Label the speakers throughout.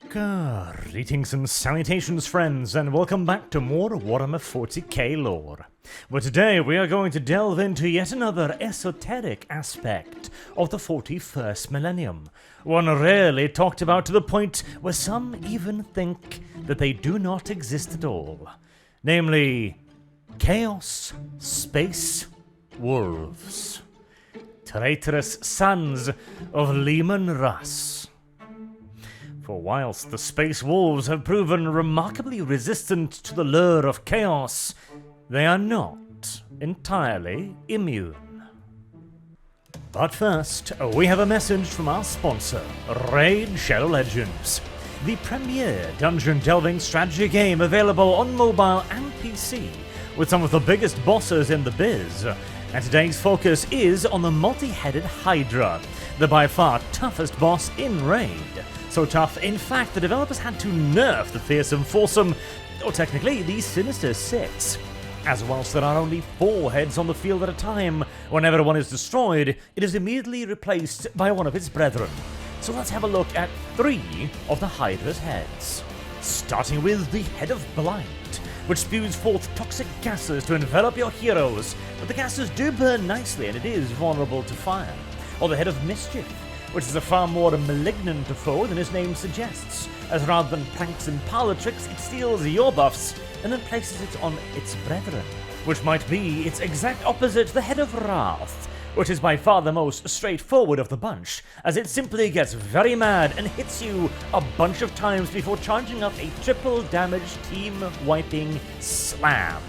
Speaker 1: Greetings and salutations, friends, and welcome back to more Warhammer 40k lore. But today we are going to delve into yet another esoteric aspect of the 41st millennium, one rarely talked about to the point where some even think that they do not exist at all, namely, Chaos Space Wolves, traitorous sons of Leman Russ. For whilst the Space Wolves have proven remarkably resistant to the lure of chaos, they are not entirely immune. But first, we have a message from our sponsor, Raid Shadow Legends, the premier dungeon delving strategy game available on mobile and PC, with some of the biggest bosses in the biz. And today's focus is on the multi-headed Hydra, the by far toughest boss in Raid. So tough, in fact, the developers had to nerf the fearsome foursome, or technically the Sinister Six, as whilst there are only 4 heads on the field at a time, whenever one is destroyed, it is immediately replaced by one of its brethren. So let's have a look at 3 of the Hydra's heads. Starting with the Head of Blight, which spews forth toxic gases to envelop your heroes, but the gases do burn nicely and it is vulnerable to fire. Or the Head of Mischief, which is a far more malignant foe than his name suggests, as rather than pranks and parlor tricks, it steals your buffs and then places it on its brethren, which might be its exact opposite, the Head of Wrath, which is by far the most straightforward of the bunch, as it simply gets very mad and hits you a bunch of times before charging up a triple damage team-wiping slam.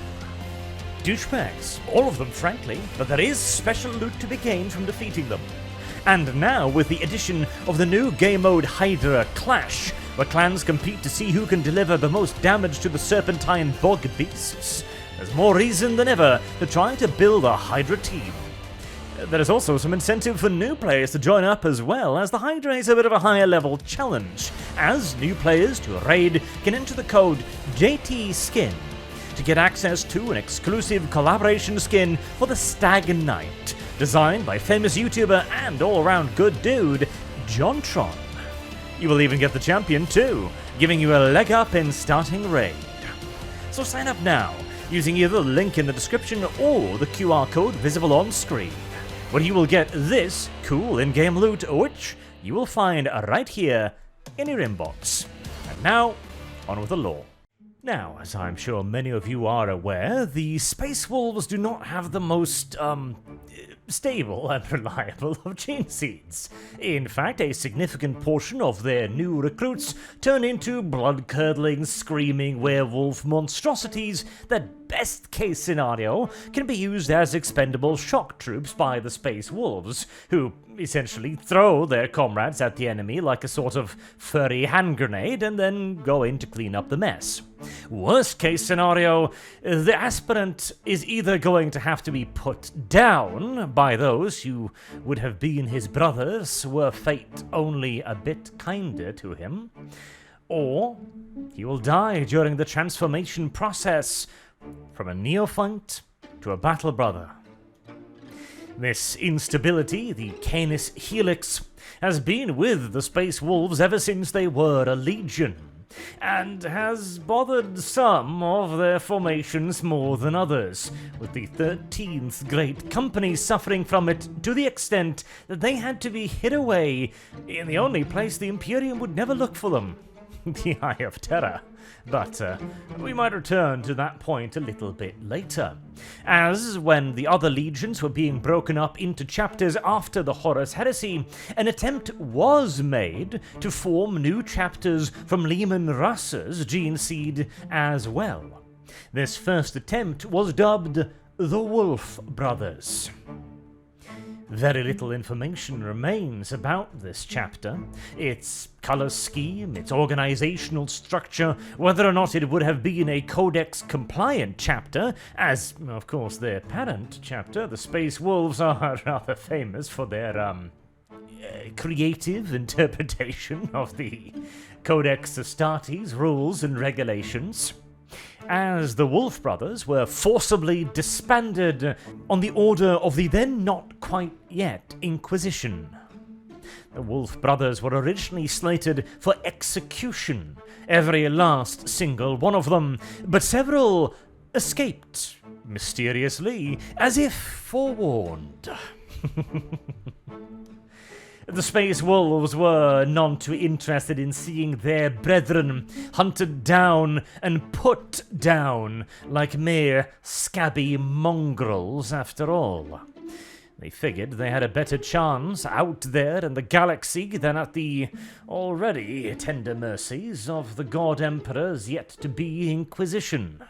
Speaker 1: Douchebags, all of them frankly, but there is special loot to be gained from defeating them. And now, with the addition of the new game mode Hydra Clash, where clans compete to see who can deliver the most damage to the serpentine bog beasts, there's more reason than ever to try to build a Hydra team. There is also some incentive for new players to join up as well, as the Hydra is a bit of a higher level challenge, as new players to Raid can enter the code JTSkin to get access to an exclusive collaboration skin for the Stag Knight, designed by famous YouTuber and all-round good dude, JonTron. You will even get the champion too, giving you a leg up in starting Raid. So sign up now, using either the link in the description or the QR code visible on screen, where you will get this cool in-game loot, which you will find right here in your inbox. And now, on with the lore. Now, as I'm sure many of you are aware, the Space Wolves do not have the most, stable and reliable of gene seeds. In fact, a significant portion of their new recruits turn into blood-curdling, screaming werewolf monstrosities that, best case scenario, can be used as expendable shock troops by the Space Wolves, who essentially throw their comrades at the enemy like a sort of furry hand grenade and then go in to clean up the mess. Worst case scenario, the aspirant is either going to have to be put down by those who would have been his brothers were fate only a bit kinder to him, or he will die during the transformation process from a neophyte to a battle brother. This instability, the Canis Helix, has been with the Space Wolves ever since they were a legion, and has bothered some of their formations more than others, with the 13th Great Company suffering from it to the extent that they had to be hid away in the only place the Imperium would never look for them, the Eye of Terror. But we might return to that point a little bit later, as when the other legions were being broken up into chapters after the Horus Heresy, an attempt was made to form new chapters from Leman Russ's gene seed as well. This first attempt was dubbed the Wolf Brothers. Very little information remains about this chapter, its color scheme, its organizational structure, whether or not it would have been a Codex-compliant chapter, as, of course, their parent chapter, the Space Wolves, are rather famous for their, creative interpretation of the Codex Astartes rules and regulations, as the Wolf Brothers were forcibly disbanded on the order of the then not quite yet Inquisition. The Wolf Brothers were originally slated for execution, every last single one of them, but several escaped mysteriously, as if forewarned. The Space Wolves were none too interested in seeing their brethren hunted down and put down like mere scabby mongrels after all. They figured they had a better chance out there in the galaxy than at the already tender mercies of the God Emperor's yet-to-be Inquisition.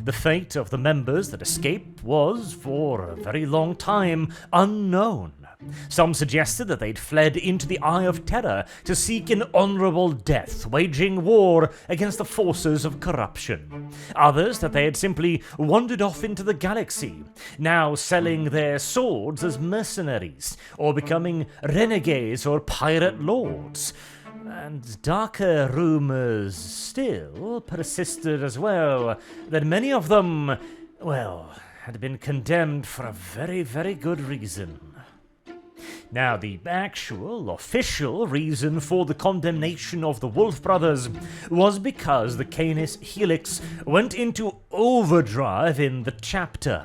Speaker 1: The fate of the members that escaped was, for a very long time, unknown. Some suggested that they'd fled into the Eye of Terror to seek an honourable death, waging war against the forces of corruption. Others that they had simply wandered off into the galaxy, now selling their swords as mercenaries, or becoming renegades or pirate lords. And darker rumours still persisted as well, that many of them, well, had been condemned for a very, very good reason. Now, the actual, official reason for the condemnation of the Wolf Brothers was because the Canis Helix went into overdrive in the chapter.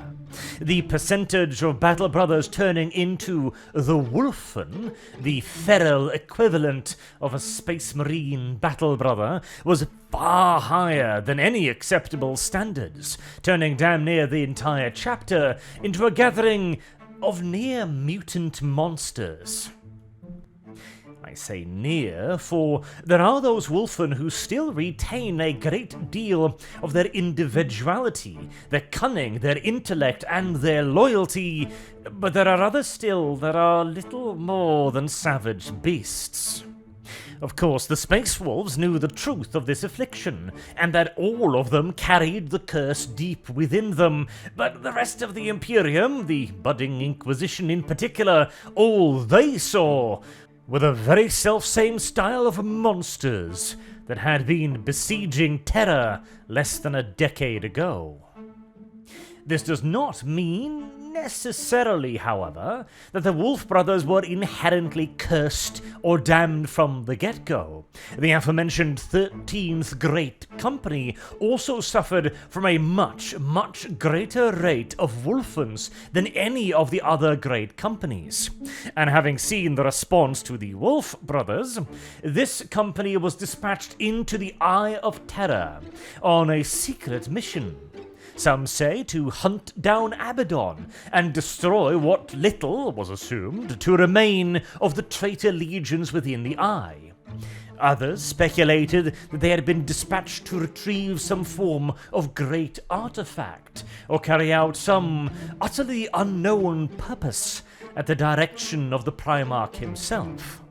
Speaker 1: The percentage of Battle Brothers turning into the Wolfen, the feral equivalent of a Space Marine Battle Brother, was far higher than any acceptable standards, turning damn near the entire chapter into a gathering of near mutant monsters. I say near, for there are those Wolfen who still retain a great deal of their individuality, their cunning, their intellect, and their loyalty, but there are others still that are little more than savage beasts. Of course, the Space Wolves knew the truth of this affliction, and that all of them carried the curse deep within them, but the rest of the Imperium, the budding Inquisition in particular, all they saw were the very selfsame style of monsters that had been besieging Terra less than a decade ago. This does not mean necessarily, however, that the Wolf Brothers were inherently cursed or damned from the get-go. The aforementioned 13th Great Company also suffered from a much, much greater rate of Wolfens than any of the other great companies. And having seen the response to the Wolf Brothers, this company was dispatched into the Eye of Terror on a secret mission. Some say to hunt down Abaddon and destroy what little was assumed to remain of the traitor legions within the Eye. Others speculated that they had been dispatched to retrieve some form of great artifact, or carry out some utterly unknown purpose at the direction of the Primarch himself.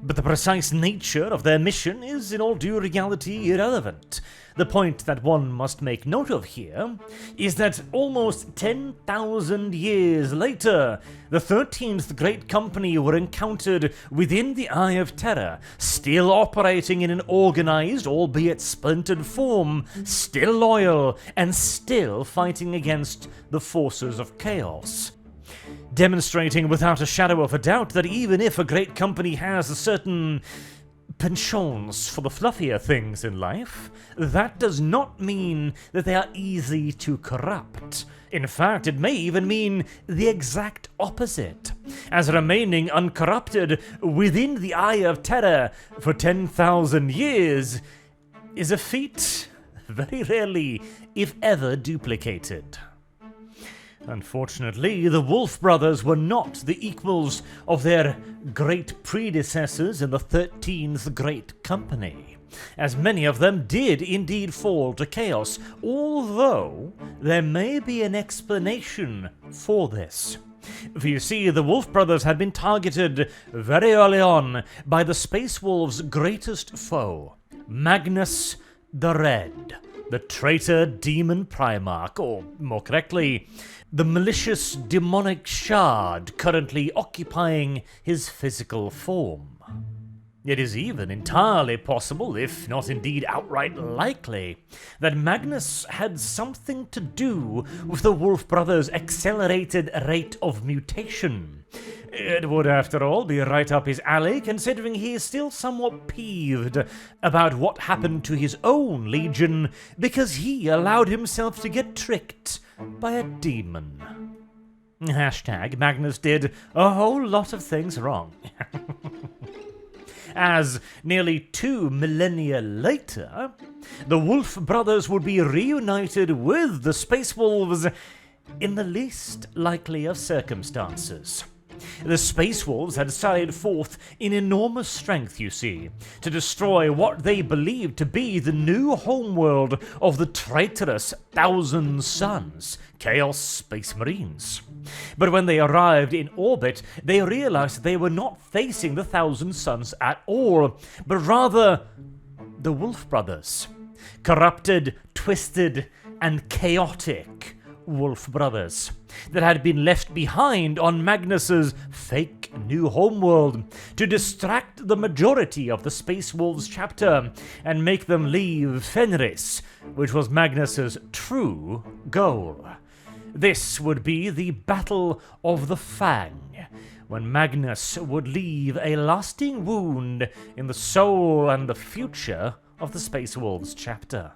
Speaker 1: But the precise nature of their mission is in all due reality irrelevant. The point that one must make note of here is that almost 10,000 years later, the 13th Great Company were encountered within the Eye of Terror, still operating in an organized, albeit splintered form, still loyal, and still fighting against the forces of chaos. Demonstrating without a shadow of a doubt that even if a great company has a certain penchant for the fluffier things in life, that does not mean that they are easy to corrupt. In fact, it may even mean the exact opposite, as remaining uncorrupted within the Eye of Terror for 10,000 years is a feat very rarely, if ever, duplicated. Unfortunately, the Wolf Brothers were not the equals of their great predecessors in the 13th Great Company, as many of them did indeed fall to chaos, although there may be an explanation for this. For you see, the Wolf Brothers had been targeted very early on by the Space Wolves' greatest foe, Magnus the Red, the traitor demon Primarch, or more correctly, the malicious demonic shard currently occupying his physical form. It is even entirely possible, if not indeed outright likely, that Magnus had something to do with the Wolf Brothers' accelerated rate of mutation, It would, after all, be right up his alley, considering he is still somewhat peeved about what happened to his own legion because he allowed himself to get tricked by a demon. Hashtag Magnus did a whole lot of things wrong. As nearly 2 millennia later, the Wolf brothers would be reunited with the Space Wolves in the least likely of circumstances. The Space Wolves had sallied forth in enormous strength, you see, to destroy what they believed to be the new homeworld of the traitorous Thousand Suns, Chaos Space Marines. But when they arrived in orbit, they realized they were not facing the Thousand Suns at all, but rather the Wolf brothers. Corrupted, twisted, and chaotic Wolf brothers that had been left behind on Magnus's fake new homeworld to distract the majority of the Space Wolves chapter and make them leave Fenris, which was Magnus's true goal. This would be the Battle of the Fang, when Magnus would leave a lasting wound in the soul and the future of the Space Wolves chapter.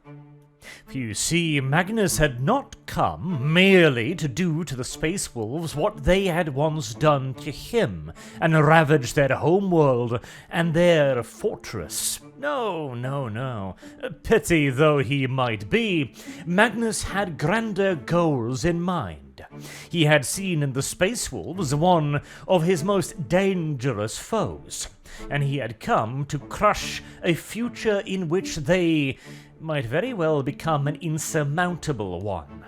Speaker 1: For you see, Magnus had not come merely to do to the Space Wolves what they had once done to him, and ravage their homeworld and their fortress. No. Pity though he might be, Magnus had grander goals in mind. He had seen in the Space Wolves one of his most dangerous foes, and he had come to crush a future in which they might very well become an insurmountable one.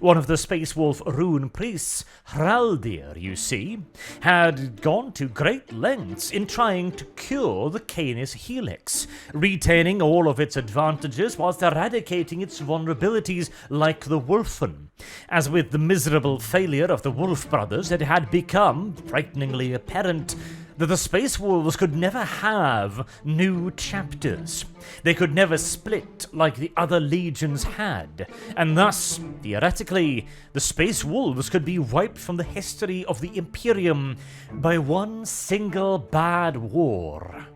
Speaker 1: One of the Space Wolf rune priests, Hraldir, you see, had gone to great lengths in trying to cure the Canis Helix, retaining all of its advantages whilst eradicating its vulnerabilities like the Wolfen. As with the miserable failure of the Wolf brothers, it had become frighteningly apparent that the Space Wolves could never have new chapters. They could never split like the other legions had, and thus, theoretically, the Space Wolves could be wiped from the history of the Imperium by one single bad war.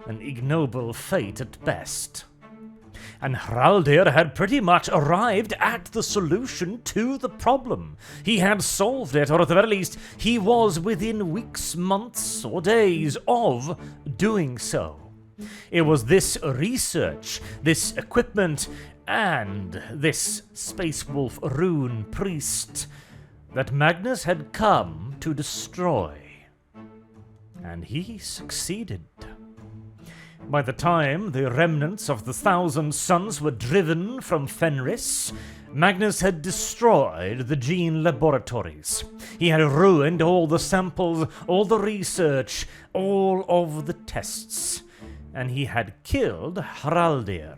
Speaker 1: An ignoble fate at best. And Hraldir had pretty much arrived at the solution to the problem. He had solved it, or at the very least, he was within weeks, months, or days of doing so. It was this research, this equipment, and this Space Wolf rune priest that Magnus had come to destroy. And he succeeded. By the time the remnants of the Thousand Suns were driven from Fenris, Magnus had destroyed the gene laboratories. He had ruined all the samples, all the research, all of the tests, and he had killed Hraldir.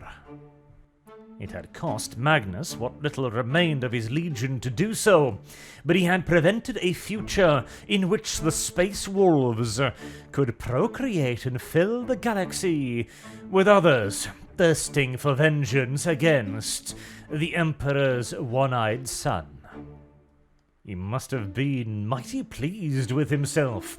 Speaker 1: It had cost Magnus what little remained of his legion to do so, but he had prevented a future in which the Space Wolves could procreate and fill the galaxy with others thirsting for vengeance against the Emperor's one-eyed son. He must have been mighty pleased with himself.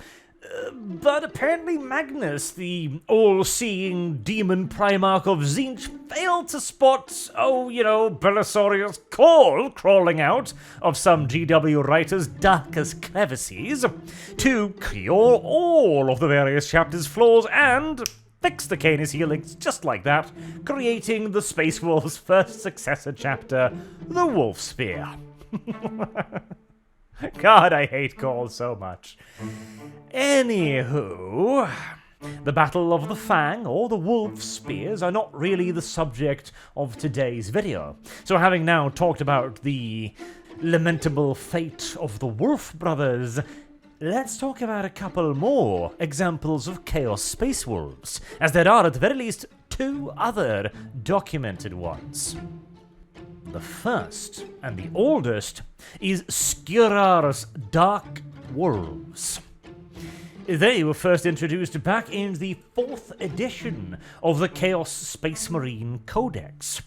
Speaker 1: But apparently Magnus, the all-seeing demon Primarch of Tzeentch, failed to spot, Belisarius Cawl crawling out of some GW writer's darkest crevices to cure all of the various chapters' flaws and fix the Canis Helix just like that, creating the Space Wolf's first successor chapter, the Wolf Spear. God, I hate Cawl so much. Anywho, the Battle of the Fang or the Wolf Spears are not really the subject of today's video. So having now talked about the lamentable fate of the Wolf brothers, let's talk about a couple more examples of Chaos Space Wolves, as there are at the very least 2 other documented ones. The first, and the oldest, is Skyrar's Dark Wolves. They were first introduced back in the 4th edition of the Chaos Space Marine Codex,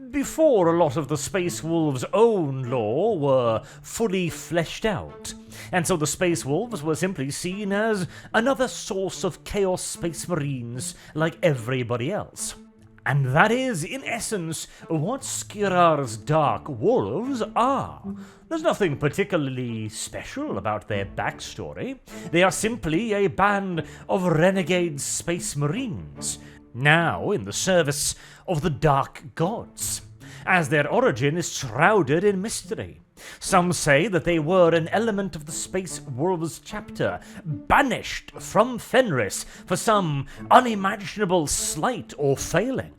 Speaker 1: before a lot of the Space Wolves' own lore were fully fleshed out, and so the Space Wolves were simply seen as another source of Chaos Space Marines like everybody else. And that is, in essence, what Skyrar's Dark Wolves are. There's nothing particularly special about their backstory. They are simply a band of renegade Space Marines, now in the service of the Dark Gods, as their origin is shrouded in mystery. Some say that they were an element of the Space Wolves chapter, banished from Fenris for some unimaginable slight or failing.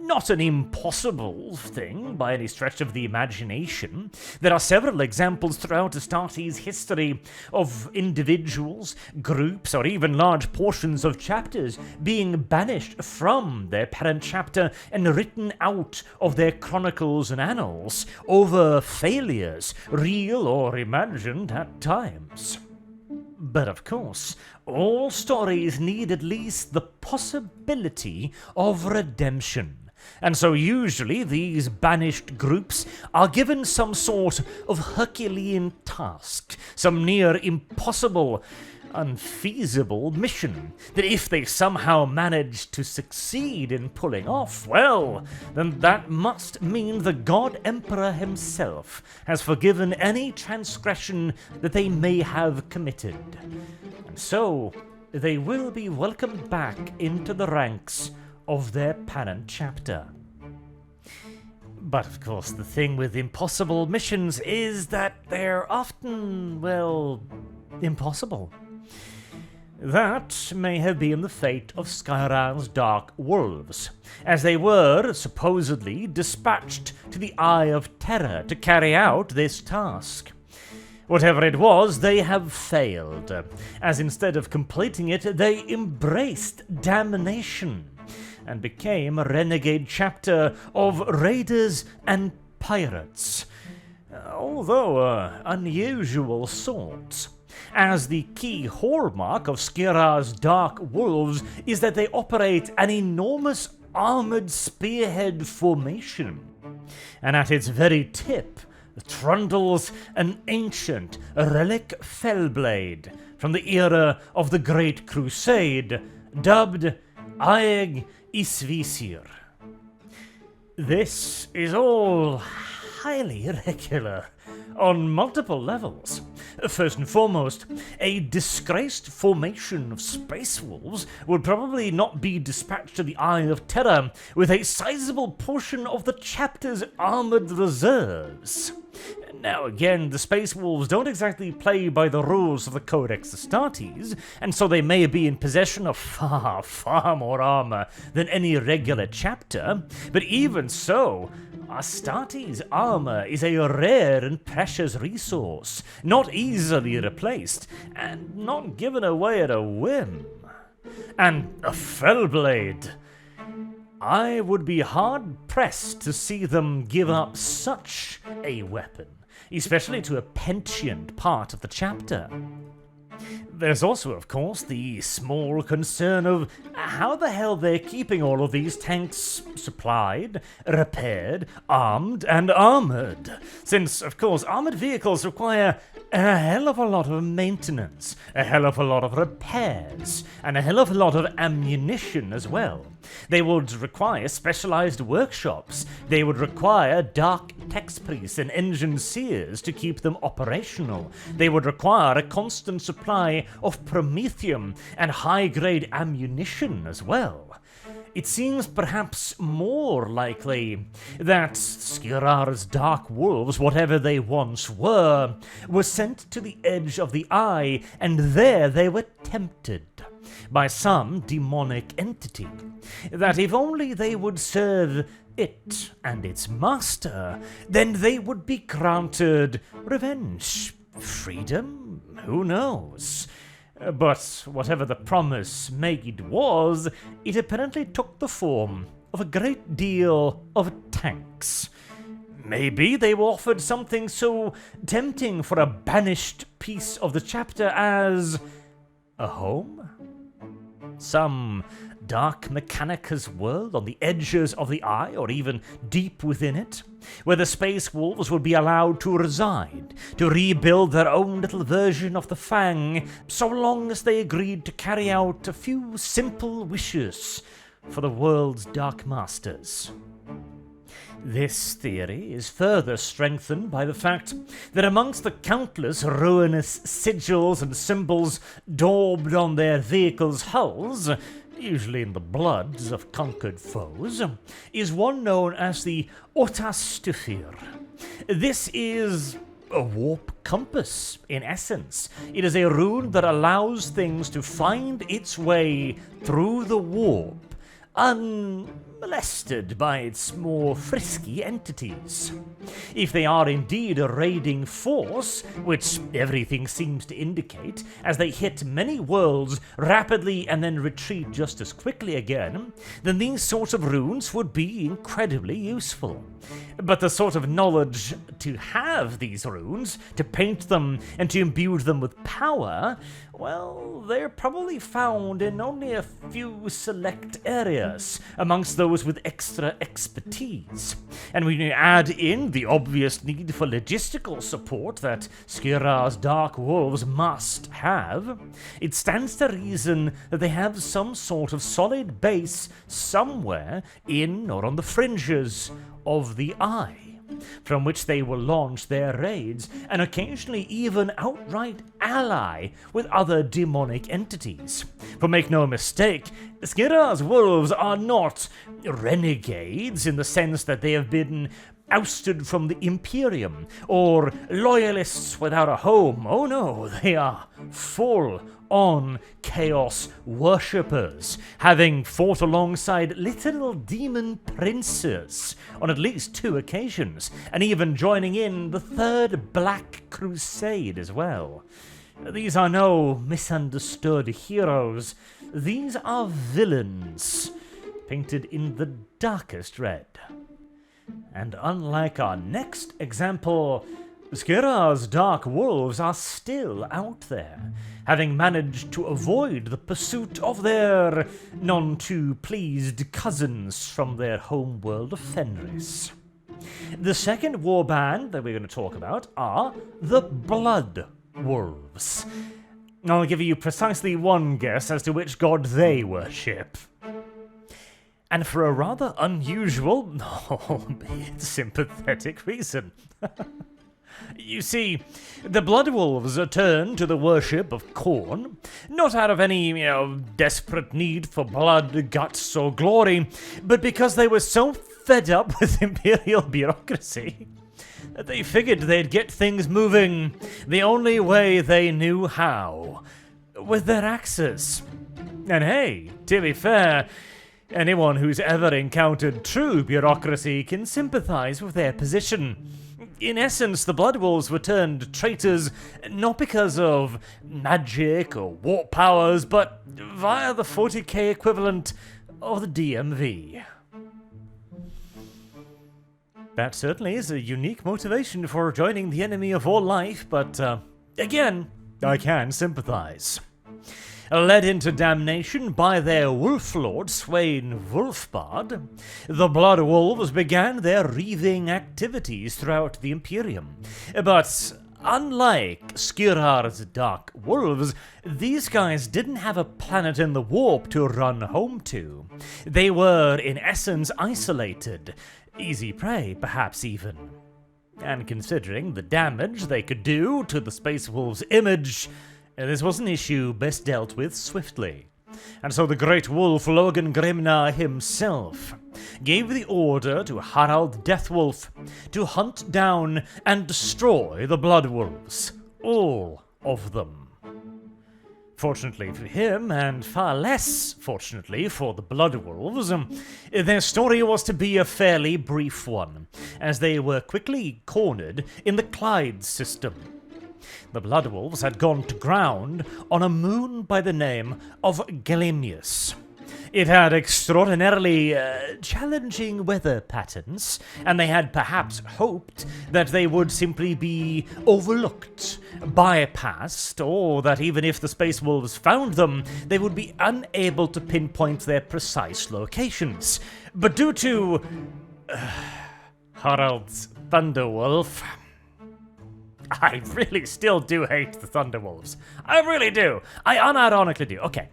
Speaker 1: Not an impossible thing by any stretch of the imagination. There are several examples throughout Astartes' history of individuals, groups, or even large portions of chapters being banished from their parent chapter and written out of their chronicles and annals over failures, real or imagined at times. But of course, all stories need at least the possibility of redemption. And so usually these banished groups are given some sort of Herculean task, some near impossible, unfeasible mission, that if they somehow manage to succeed in pulling off, well, then that must mean the God Emperor himself has forgiven any transgression that they may have committed. And so they will be welcomed back into the ranks of their parent chapter. But of course, the thing with impossible missions is that they're often, well, impossible. That may have been the fate of Skyrar's Dark Wolves, as they were supposedly dispatched to the Eye of Terror to carry out this task. Whatever it was, they have failed, as instead of completing it, they embraced damnation and became a renegade chapter of raiders and pirates, although unusual sorts, as the key hallmark of Skyrar's Dark Wolves is that they operate an enormous armoured spearhead formation, and at its very tip trundles an ancient relic fellblade from the era of the Great Crusade, dubbed Aeg Isvisir. This is all highly irregular on multiple levels. First and foremost, a disgraced formation of Space Wolves would probably not be dispatched to the Eye of Terror with a sizable portion of the chapter's armoured reserves. Now again, the Space Wolves don't exactly play by the rules of the Codex Astartes, and so they may be in possession of far more armour than any regular chapter, but even so, Astartes' armour is a rare and precious resource, not easily replaced, and not given away at a whim. And a fellblade. I would be hard-pressed to see them give up such a weapon, especially to a pensioned part of the chapter. There's also, of course, the small concern of how the hell they're keeping all of these tanks supplied, repaired, armed, and armoured, since, of course, armoured vehicles require a hell of a lot of maintenance, a hell of a lot of repairs, and a hell of a lot of ammunition as well. They would require specialized workshops. They would require dark text priests and engine seers to keep them operational. They would require a constant supply of promethium and high-grade ammunition as well. It seems perhaps more likely that Skyrar's Dark Wolves, whatever they once were sent to the edge of the eye, and there they were tempted by some demonic entity, that if only they would serve it and its master, then they would be granted revenge, freedom, who knows? But whatever the promise made was, it apparently took the form of a great deal of tanks. Maybe they were offered something so tempting for a banished piece of the chapter as a home? Some dark Mechanicus world on the edges of the Eye, or even deep within it, where the Space Wolves would be allowed to reside, to rebuild their own little version of the Fang, so long as they agreed to carry out a few simple wishes for the world's Dark Masters. This theory is further strengthened by the fact that amongst the countless ruinous sigils and symbols daubed on their vehicles' hulls, usually in the bloods of conquered foes, is one known as the Otastufir. This is a warp compass, in essence. It is a rune that allows things to find its way through the warp, unmolested by its more frisky entities. If they are indeed a raiding force, which everything seems to indicate, as they hit many worlds rapidly and then retreat just as quickly again, then these sorts of runes would be incredibly useful. But the sort of knowledge to have these runes, to paint them and to imbue them with power, well, they're probably found in only a few select areas amongst those with extra expertise. And when you add in the obvious need for logistical support that Skyrar's Dark Wolves must have, it stands to reason that they have some sort of solid base somewhere in or on the fringes of the Eye, from which they will launch their raids and occasionally even outright ally with other demonic entities. For make no mistake, Skyrar's wolves are not renegades in the sense that they have been ousted from the Imperium, or loyalists without a home. Oh no, they are full-on chaos worshippers, having fought alongside literal demon princes on at least 2 occasions, and even joining in the Third Black Crusade as well. These are no misunderstood heroes. These are villains, painted in the darkest red. And unlike our next example, Skyrar's Dark Wolves are still out there, having managed to avoid the pursuit of their none-too-pleased cousins from their homeworld of Fenris. The second warband that we're going to talk about are the Blood Wolves. I'll give you precisely one guess as to which god they worship. And for a rather unusual, albeit sympathetic reason. You see, the Blood Wolves are turned to the worship of Khorne, not out of any, desperate need for blood, guts, or glory, but because they were so fed up with imperial bureaucracy that they figured they'd get things moving the only way they knew how, with their axes. And hey, to be fair, anyone who's ever encountered true bureaucracy can sympathize with their position. In essence, the Blood Wolves were turned traitors not because of magic or warp powers, but via the 40k equivalent of the DMV. That certainly is a unique motivation for joining the enemy of all life, but again, I can sympathize. Led into damnation by their wolf lord, Swain Wulfbard, the Blood Wolves began their reaving activities throughout the Imperium. But unlike Skyrar's Dark Wolves, these guys didn't have a planet in the warp to run home to. They were, in essence, isolated. Easy prey, perhaps even. And considering the damage they could do to the Space Wolves' image, this was an issue best dealt with swiftly. And so the great wolf Logan Grimnar himself gave the order to Harald Deathwolf to hunt down and destroy the Blood Wolves. All of them. Fortunately for him, and far less fortunately for the Blood Wolves, their story was to be a fairly brief one, as they were quickly cornered in the Clyde system. The Blood Wolves had gone to ground on a moon by the name of Galimius. It had extraordinarily challenging weather patterns, and they had perhaps hoped that they would simply be overlooked, bypassed, or that even if the Space Wolves found them, they would be unable to pinpoint their precise locations. But due to Harald's Thunderwolf, I really still do hate the Thunderwolves. I really do. I unironically do. Okay.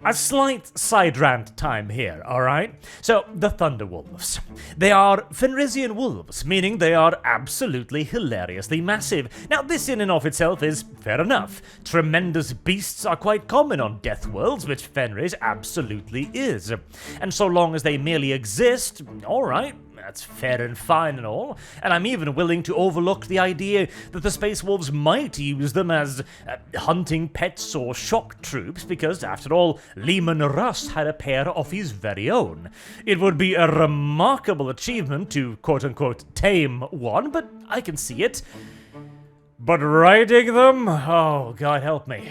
Speaker 1: A slight side rant time here, alright? So, the Thunderwolves. They are Fenrisian wolves, meaning they are absolutely hilariously massive. Now, this in and of itself is fair enough. Tremendous beasts are quite common on Death Worlds, which Fenris absolutely is. And so long as they merely exist, alright, that's fair and fine and all, and I'm even willing to overlook the idea that the Space Wolves might use them as hunting pets or shock troops, because, after all, Leman Russ had a pair of his very own. It would be a remarkable achievement to quote-unquote tame one, but I can see it. But riding them? Oh, God help me.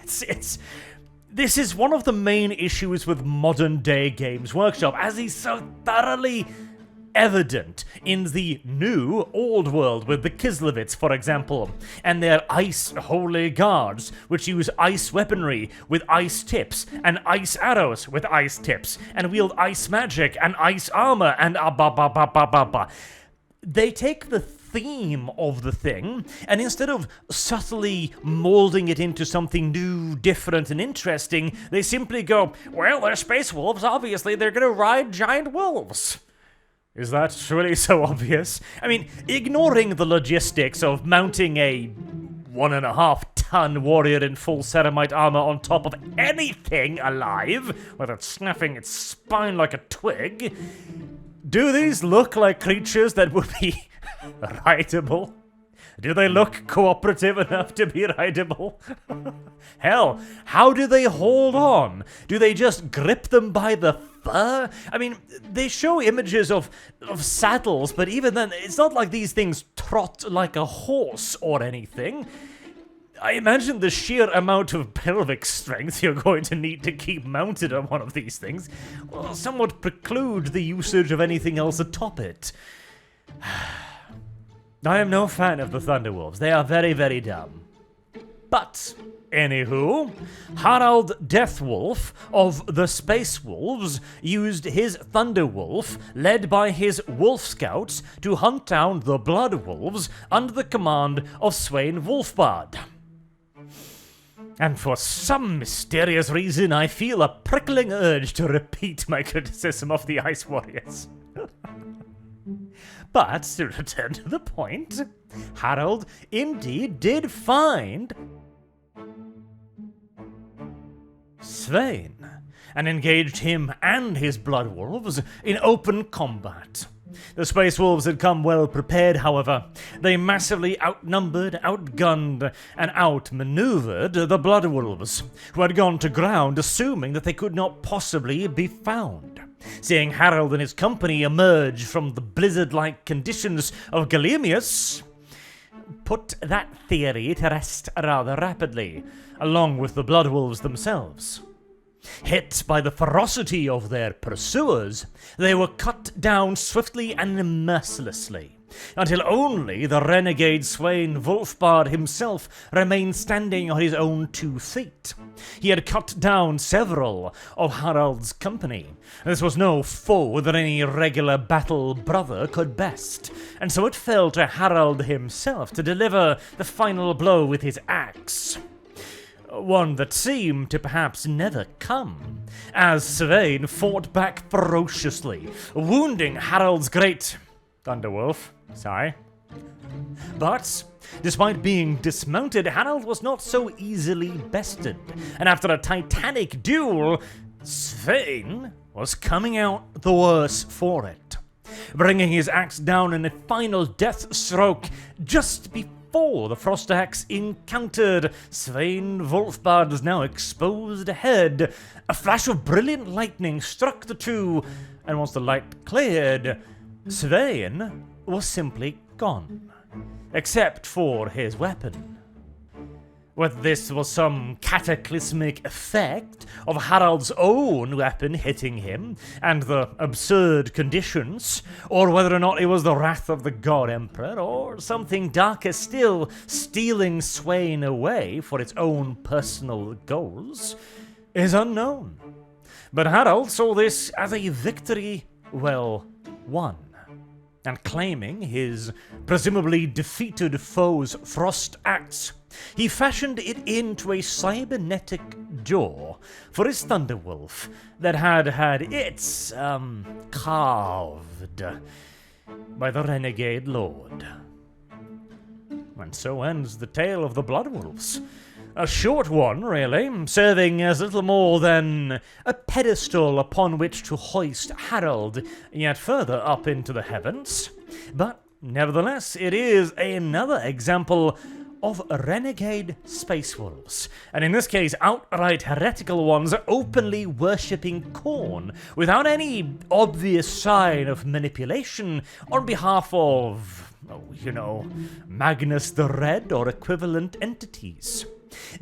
Speaker 1: This is one of the main issues with modern-day Games Workshop, as he's so thoroughly evident in the new old world with the Kislevits, for example, and their ice holy guards, which use ice weaponry with ice tips, and ice arrows with ice tips, and wield ice magic and ice armor, and They take the theme of the thing, and instead of subtly molding it into something new, different, and interesting, they simply go, well, they're Space Wolves, obviously they're gonna ride giant wolves. Is that truly so obvious? I mean, ignoring the logistics of mounting a 1.5-ton warrior in full ceramite armor on top of anything alive, whether it's snapping its spine like a twig, do these look like creatures that would be rideable? Do they look cooperative enough to be rideable? Hell, how do they hold on? Do they just grip them by the fur? I mean, they show images of saddles, but even then, it's not like these things trot like a horse or anything. I imagine the sheer amount of pelvic strength you're going to need to keep mounted on one of these things will somewhat preclude the usage of anything else atop it. I am no fan of the Thunderwolves. They are very, very dumb. But, anywho, Harald Deathwolf of the Space Wolves used his Thunderwolf, led by his Wolf Scouts, to hunt down the Blood Wolves under the command of Sweyn Wolfbard. And for some mysterious reason, I feel a prickling urge to repeat my criticism of the Ice Warriors. But, to return to the point, Harald indeed did find Sweyn, and engaged him and his Blood Wolves in open combat. The Space Wolves had come well prepared, however. They massively outnumbered, outgunned, and outmaneuvered the Blood Wolves, who had gone to ground assuming that they could not possibly be found. Seeing Harald and his company emerge from the blizzard-like conditions of Galemius put that theory to rest rather rapidly, along with the Blood Wolves themselves. Hit by the ferocity of their pursuers, they were cut down swiftly and mercilessly, until only the renegade Sweyn Wolfbard himself remained standing on his own 2 feet. He had cut down several of Harald's company. This was no foe that any regular battle brother could best, and so it fell to Harald himself to deliver the final blow with his axe. One that seemed to perhaps never come, as Sweyn fought back ferociously, wounding Harald's great Thunderwolf. But, despite being dismounted, Harald was not so easily bested, and after a titanic duel, Sweyn was coming out the worse for it, bringing his axe down in a final death stroke just before the frost axe encountered Sweyn Wolfbard's now exposed head. A flash of brilliant lightning struck the two, and once the light cleared, Sweyn was simply gone, except for his weapon. Whether this was some cataclysmic effect of Harald's own weapon hitting him, and the absurd conditions, or whether or not it was the wrath of the God Emperor, or something darker still, stealing Sweyn away for its own personal goals, is unknown. But Harald saw this as a victory well won, and claiming his presumably defeated foe's frost axe, he fashioned it into a cybernetic jaw for his Thunderwolf that had its, carved by the renegade lord. And so ends the tale of the Bloodwolves. A short one, really, serving as little more than a pedestal upon which to hoist Harald yet further up into the heavens. But nevertheless, it is another example of renegade space wolves, and in this case outright heretical ones openly worshipping Khorne without any obvious sign of manipulation on behalf of, Magnus the Red or equivalent entities,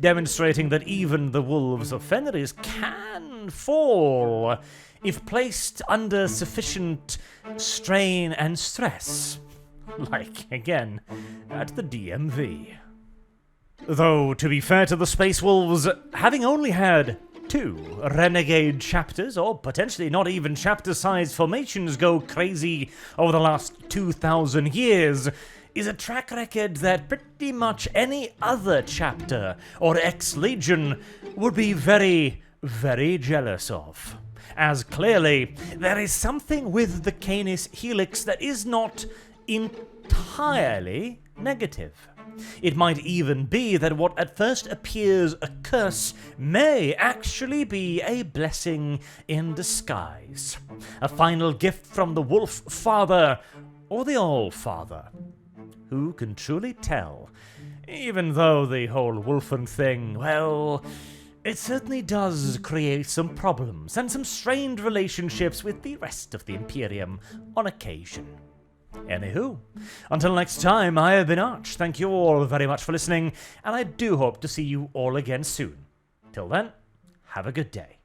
Speaker 1: demonstrating that even the wolves of Fenris can fall if placed under sufficient strain and stress, like, again, at the DMV. Though, to be fair to the Space Wolves, having only had 2 renegade chapters, or potentially not even chapter-sized formations, go crazy over the last 2,000 years, is a track record that pretty much any other chapter or ex-legion would be very, very jealous of. As clearly, there is something with the Canis Helix that is not entirely negative. It might even be that what at first appears a curse may actually be a blessing in disguise. A final gift from the Wolf Father, or the All-Father. Who can truly tell? Even though the whole Wolfen thing, well, it certainly does create some problems and some strained relationships with the rest of the Imperium on occasion. Anywho, until next time, I have been Arch. Thank you all very much for listening, and I do hope to see you all again soon. Till then, have a good day.